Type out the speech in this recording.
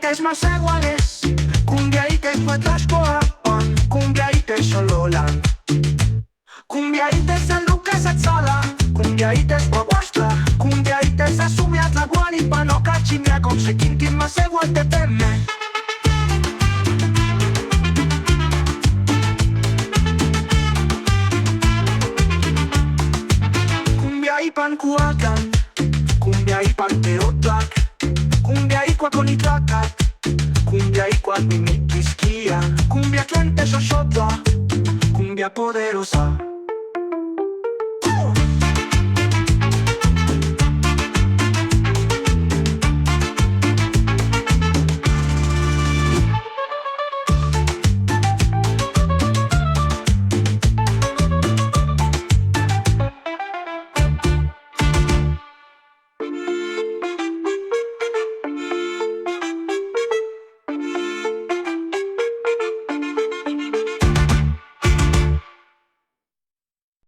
itech macehuales, cumbia itech cuetlaxcoapan, cumbia itech cholollan, cumbia itech San Lúcas Atzala, cumbia itech Huahuaxtla, cumbia itech Azumiatla, huan, ipan, ocachi, miac, occequintin, macehualtepeme. Cumbia ipan cualcan, cumbia ipan teotlac, cumbia icua con tlahtoa, cumbia icua mimiquisquia, cumbia gente xoxotla, cumbia poderosa.